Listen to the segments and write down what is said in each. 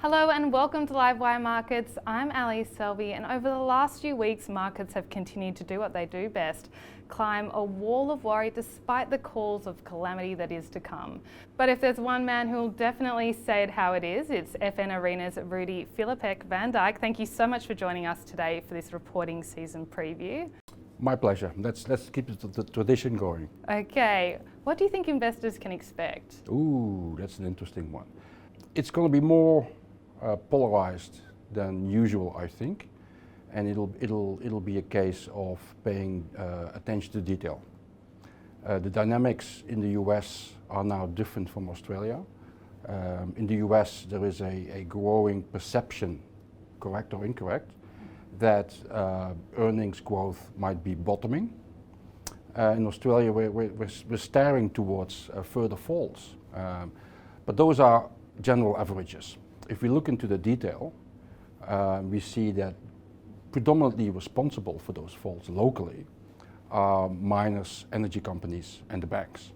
Hello and welcome to Livewire Markets. I'm Ali Selby, and over the last few weeks, markets have continued to do what they do best, climb a wall of worry despite the calls of calamity that is to come. But if there's one man who will definitely say it how it is, it's FNArena's Rudi Filapek-Vandyck. Thank you so much for joining us today for this reporting season preview. My pleasure. Let's keep the tradition going. Okay, what do you think investors can expect? Ooh, that's an interesting one. It's going to be more polarized than usual, I think, and it'll be a case of paying attention to detail. The dynamics in the US are now different from Australia. In the US, there is a growing perception, correct or incorrect, that earnings growth might be bottoming. In Australia, we're staring towards further falls, but those are general averages. If we look into the detail, we see that predominantly responsible for those falls locally are miners, energy companies, and the banks.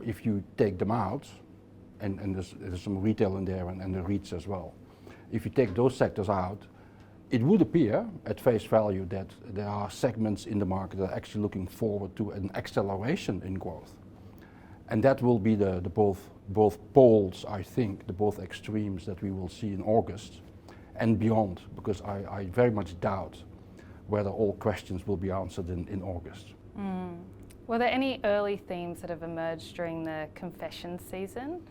If you take them out, and there's some retail in there and the REITs as well, if you take those sectors out, it would appear at face value that there are segments in the market that are actually looking forward to an acceleration in growth. And that will be the both poles, I think, the both extremes that we will see in August and beyond, because I very much doubt whether all questions will be answered in August. Were there any early themes that have emerged during the confession season?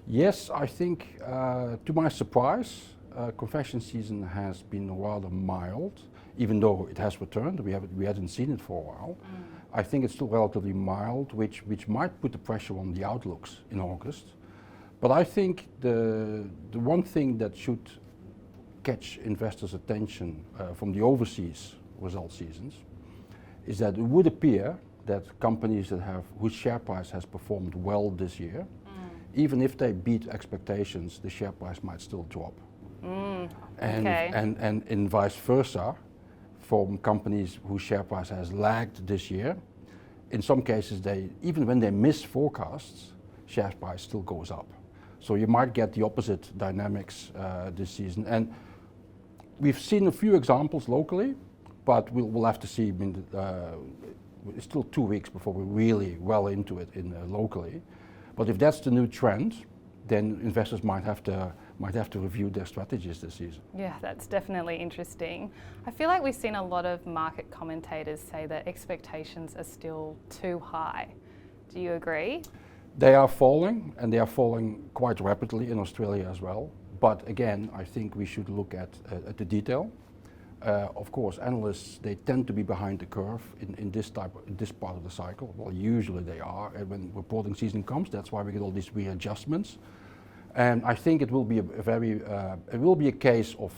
Yes, I think, to my surprise, confession season has been rather mild, even though it has returned. We hadn't seen it for a while. I think it's still relatively mild, which might put the pressure on the outlooks in August. But I think the one thing that should catch investors' attention from the overseas result seasons is that it would appear that companies whose share price has performed well this year, even if they beat expectations, the share price might still drop. And vice versa, from companies whose share price has lagged this year. In some cases, even when they miss forecasts, share price still goes up. So you might get the opposite dynamics this season. And we've seen a few examples locally, but we'll have to see. It's still 2 weeks before we're really well into it locally. But if that's the new trend, then investors might have to review their strategies this season. Yeah, that's definitely interesting. I feel like we've seen a lot of market commentators say that expectations are still too high. Do you agree? They are falling, and they are falling quite rapidly in Australia as well. But again, I think we should look at the detail. Of course, analysts, they tend to be behind the curve in this part of the cycle. Well, usually they are, and when reporting season comes, that's why we get all these readjustments. And I think it will be a case of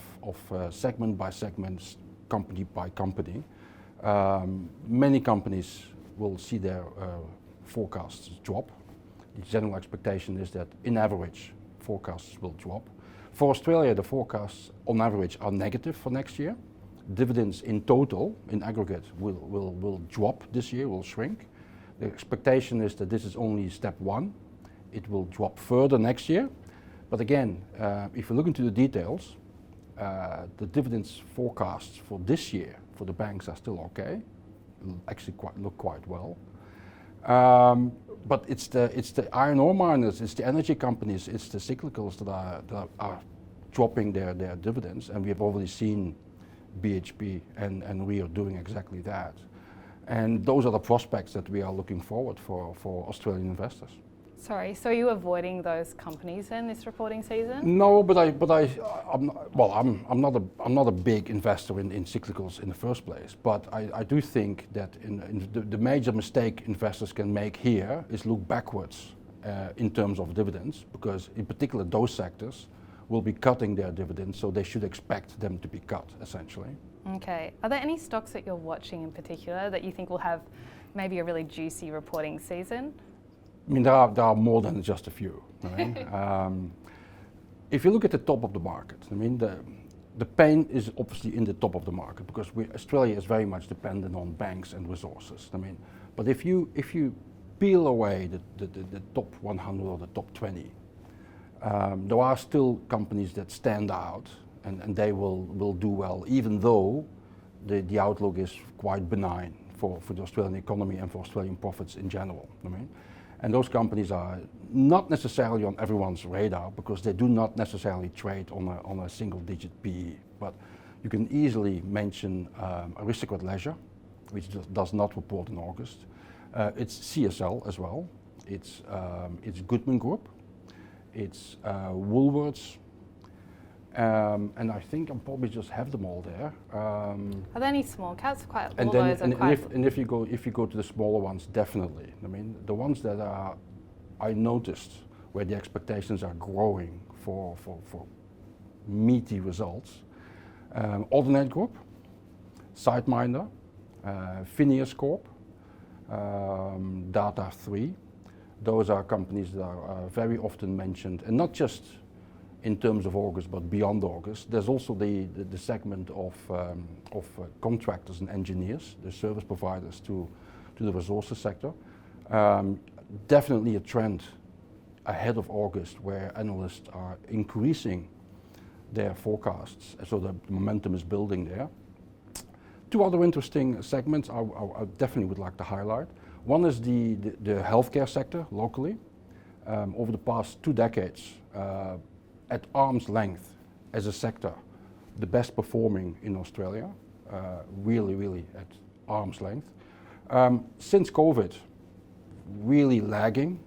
segment by segment, company by company. Many companies will see their forecasts drop. The general expectation is that, in average, forecasts will drop. For Australia, the forecasts, on average, are negative for next year. Dividends in total, in aggregate, will drop this year, will shrink. The expectation is that this is only step one. It will drop further next year. But again, if you look into the details, the dividends forecasts for this year for the banks are still okay, actually look quite well. But it's the iron ore miners, it's the energy companies, it's the cyclicals that are dropping their dividends, and we have already seen BHP and Rio doing exactly that. And those are the prospects that we are looking forward for Australian investors. Sorry, so are you avoiding those companies in this reporting season? No, but I'm not a big investor in cyclicals in the first place. But I do think that the major mistake investors can make here is look backwards in terms of dividends, because in particular those sectors will be cutting their dividends, so they should expect them to be cut essentially. Okay, are there any stocks that you're watching in particular that you think will have maybe a really juicy reporting season? I mean, there are more than just a few. Right? If you look at the top of the market, I mean, the pain is obviously in the top of the market, because Australia is very much dependent on banks and resources. I mean, but if you peel away the top 100 or the top 20, There are still companies that stand out, and they will do well, even though the outlook is quite benign for the Australian economy and for Australian profits in general. I mean, and those companies are not necessarily on everyone's radar because they do not necessarily trade on a single-digit PE. But you can easily mention Aristocrat Leisure, which does not report in August. It's CSL as well. It's Goodman Group. It's Woolworths. And I think I probably just have them all there. Are there any small caps? Quite And all then, those are quite. if you go to the smaller ones, definitely. I mean, the ones that I noticed where the expectations are growing for meaty results. Ordinate Group, Sideminder, Phineas Corp, Data3. Those are companies that are very often mentioned, and not just in terms of August, but beyond August. There's also the segment of contractors and engineers, the service providers to the resources sector. Definitely a trend ahead of August where analysts are increasing their forecasts, so the momentum is building there. Two other interesting segments I definitely would like to highlight. One is the healthcare sector locally. Over the past 2 decades, at arm's length as a sector, the best performing in Australia, really at arm's length. Since COVID, really lagging.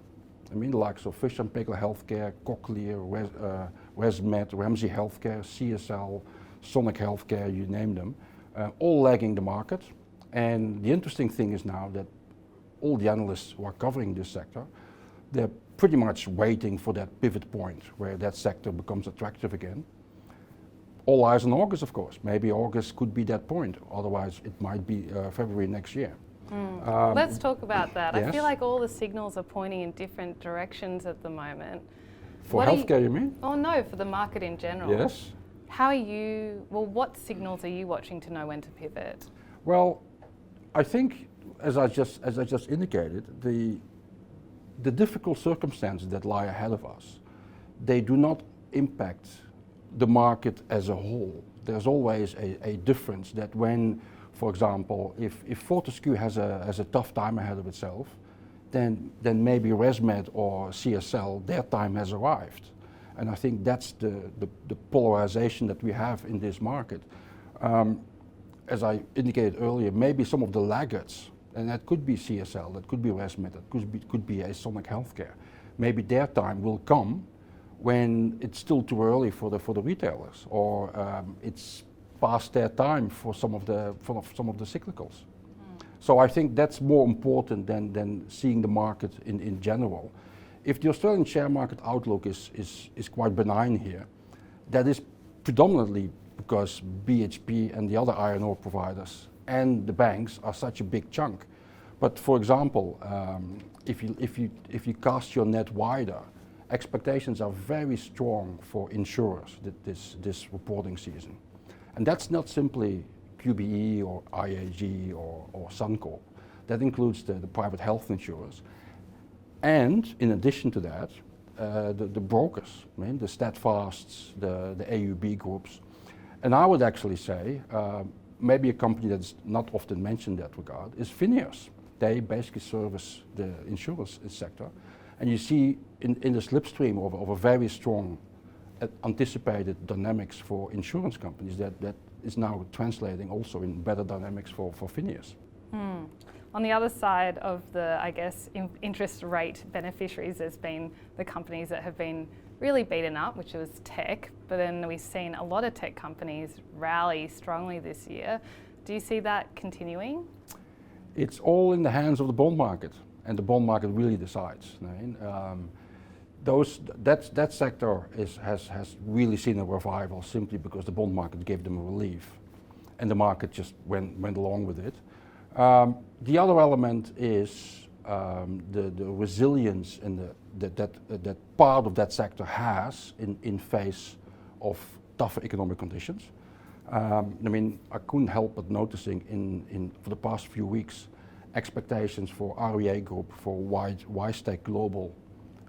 I mean, the likes of Fish and Paykel Healthcare, Cochlear, ResMed, Ramsay Healthcare, CSL, Sonic Healthcare, you name them, all lagging the market. And the interesting thing is now that all the analysts who are covering this sector, they're pretty much waiting for that pivot point where that sector becomes attractive again. All eyes on August, of course. Maybe August could be that point. Otherwise, it might be February next year. Let's talk about that. Yes. I feel like all the signals are pointing in different directions at the moment. For healthcare, you mean? Oh no, for the market in general. Yes. How are you, well, what signals are you watching to know when to pivot? Well, I think, as I just indicated, the difficult circumstances that lie ahead of us, they do not impact the market as a whole. There's always a difference that when, for example, if Fortescue has a tough time ahead of itself, then maybe ResMed or CSL, their time has arrived. And I think that's the polarization that we have in this market. As I indicated earlier, maybe some of the laggards, and that could be CSL, that could be ResMed, that could be a Sonic Healthcare. Maybe their time will come when it's still too early for the retailers, or it's past their time for some of the cyclicals. So I think that's more important than seeing the market in general. If the Australian share market outlook is quite benign here, that is predominantly because BHP and the other iron ore providers and the banks are such a big chunk. But for example, if you cast your net wider, expectations are very strong for insurers this reporting season. And that's not simply QBE or IAG or Suncorp. That includes the private health insurers. And in addition to that, the brokers, I mean, the Steadfasts, the AUB groups. And I would actually say, maybe a company that's not often mentioned in that regard is Phineas. They basically service the insurance sector. And you see in the slipstream of a very strong anticipated dynamics for insurance companies that is now translating also in better dynamics for Phineas. On the other side of the, I guess, interest rate beneficiaries, there's been the companies that have been really beaten up, which was tech, but then we've seen a lot of tech companies rally strongly this year. Do you see that continuing? It's all in the hands of the bond market, and the bond market really decides. That sector has really seen a revival simply because the bond market gave them a relief, and the market just went along with it. The other element is the resilience and that part of that sector has in face of tougher economic conditions. I mean, I couldn't help but noticing for the past few weeks expectations for REA Group, for WiseTech Global,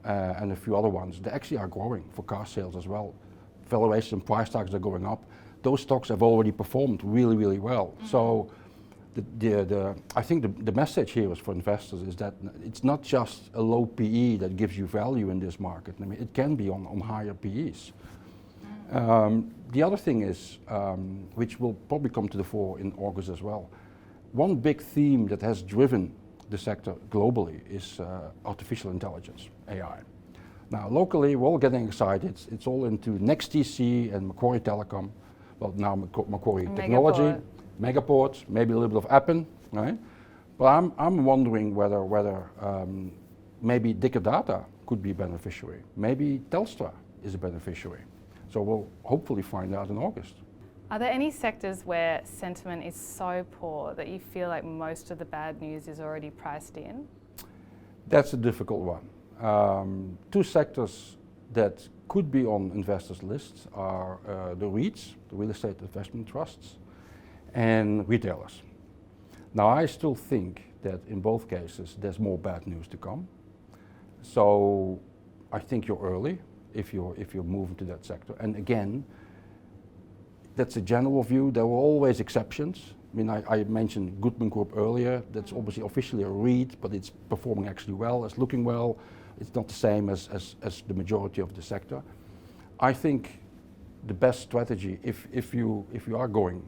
and a few other ones, they actually are growing for car sales as well. Valuation price tags are going up. Those stocks have already performed really, really well. So I think the message here is for investors is that it's not just a low PE that gives you value in this market. I mean, it can be on higher PEs. The other thing is, which will probably come to the fore in August as well, one big theme that has driven the sector globally is artificial intelligence, AI. Now, locally, we're all getting excited. It's all into NextTC and Macquarie Telecom. Well, now Macquarie Technology, Megaport, maybe a little bit of Appen, right? But I'm wondering whether maybe Dicker Data could be a beneficiary. Maybe Telstra is a beneficiary. So we'll hopefully find out in August. Are there any sectors where sentiment is so poor that you feel like most of the bad news is already priced in? That's a difficult one. Two sectors that could be on investors' lists are the REITs, the real estate investment trusts, and retailers. Now, I still think that in both cases there's more bad news to come. So I think you're early if you're moving to that sector. And again, that's a general view. There were always exceptions. I mean, I mentioned Goodman Group earlier. That's obviously officially a REIT, but it's performing actually well, it's looking well. It's not the same as the majority of the sector. I think the best strategy, if you are going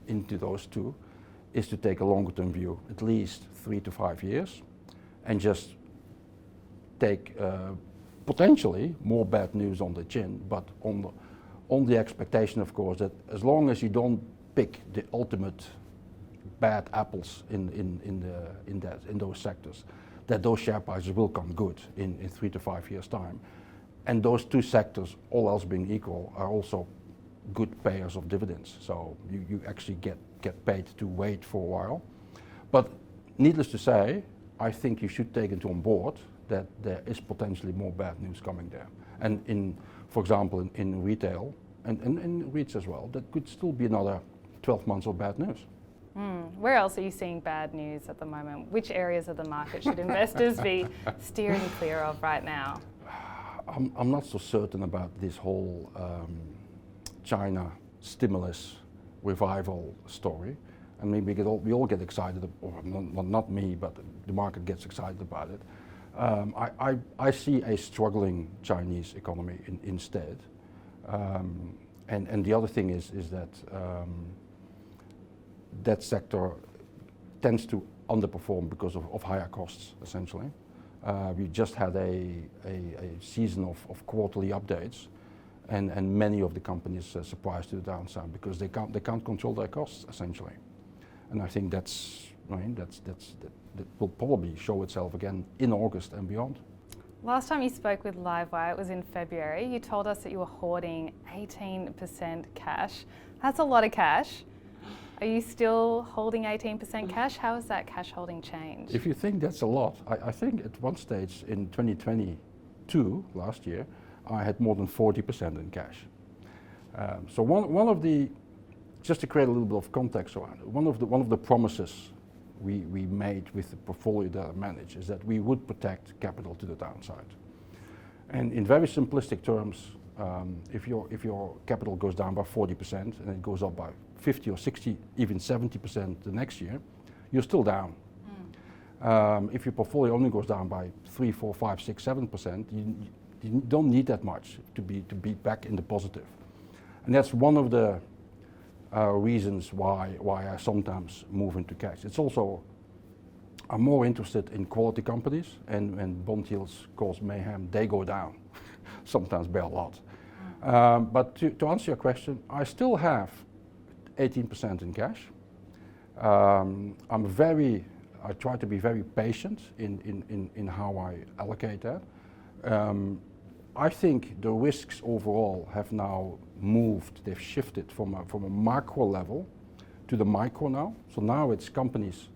into those two, is to take a longer term view, at least 3 to 5 years, and just take potentially more bad news on the chin, but on the expectation, of course, that as long as you don't pick the ultimate bad apples in those sectors, that those share prices will come good in 3 to 5 years' time. And those two sectors, all else being equal, are also good payers of dividends. So you actually get paid to wait for a while. But needless to say, I think you should take it on board that there is potentially more bad news coming there. And for example, in retail and in REITs as well, that could still be another 12 months of bad news. Where else are you seeing bad news at the moment? Which areas of the market should investors be steering clear of right now? I'm not so certain about this whole China stimulus revival story. I mean, we all get excited, or not me, but the market gets excited about it. I see a struggling Chinese economy instead. And the other thing is that that sector tends to underperform because of higher costs, essentially. We just had a season of quarterly updates, and many of the companies surprised to the downside because they can't control their costs, essentially. And I think that will probably show itself again in August and beyond. Last time you spoke with Livewire, it was in February. You told us that you were hoarding 18% cash. That's a lot of cash. Are you still holding 18% cash? How has that cash holding changed? If you think that's a lot, I think at one stage in 2022, last year, I had more than 40% in cash. So one of the, just to create a little bit of context around it, one of the promises we made with the portfolio that I manage is that we would protect capital to the downside. And in very simplistic terms, if your capital goes down by 40% and it goes up by 50 or 60, even 70% the next year, you're still down. If your portfolio only goes down by 3, 4, 5, 6, 7%, you don't need that much to be back in the positive. And that's one of the reasons why I sometimes move into cash. It's also, I'm more interested in quality companies, and when bond yields cause mayhem, they go down, sometimes by a lot. But to answer your question, I still have 18% in cash. I try to be very patient in how I allocate that. I think the risks overall have now moved, they've shifted from a macro level to the micro now. So now it's companies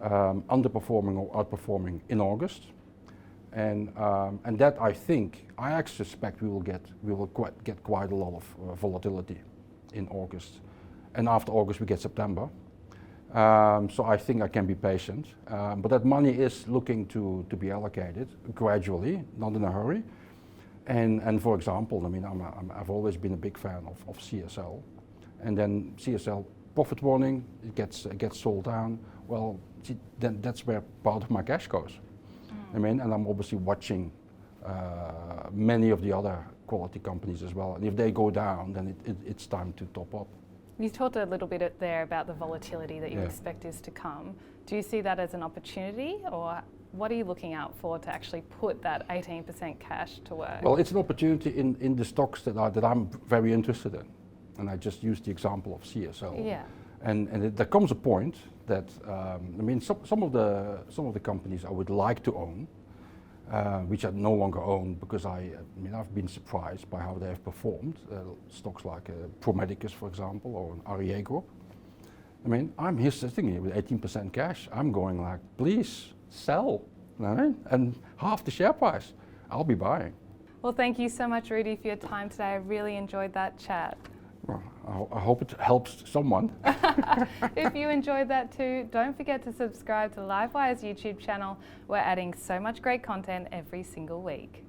underperforming or outperforming in August. And that I actually suspect we will get quite a lot of volatility in August. And after August we get September. So I think I can be patient. But that money is looking to be allocated gradually, not in a hurry. And for example, I mean, I've always been a big fan of CSL. And then CSL profit warning, it gets sold down. Well, then that's where part of my cash goes. I mean, and I'm obviously watching many of the other quality companies as well. And if they go down, then it's time to top up. You talked a little bit there about the volatility that you expect is to come. Do you see that as an opportunity, or what are you looking out for to actually put that 18% cash to work? Well, it's an opportunity in the stocks that I'm very interested in. And I just used the example of CSL. Yeah. And there comes a point that, I mean, some of the companies I would like to own, which I no longer own because I mean, I've been surprised by how they have performed. Stocks like ProMedicus, for example, or an REA Group. I mean, I'm here sitting here with 18% cash. I'm going like, please sell, right? And half the share price, I'll be buying. Well, thank you so much, Rudi, for your time today. I really enjoyed that chat. Well, I hope it helps someone. If you enjoyed that too, don't forget to subscribe to Livewire's YouTube channel. We're adding so much great content every single week.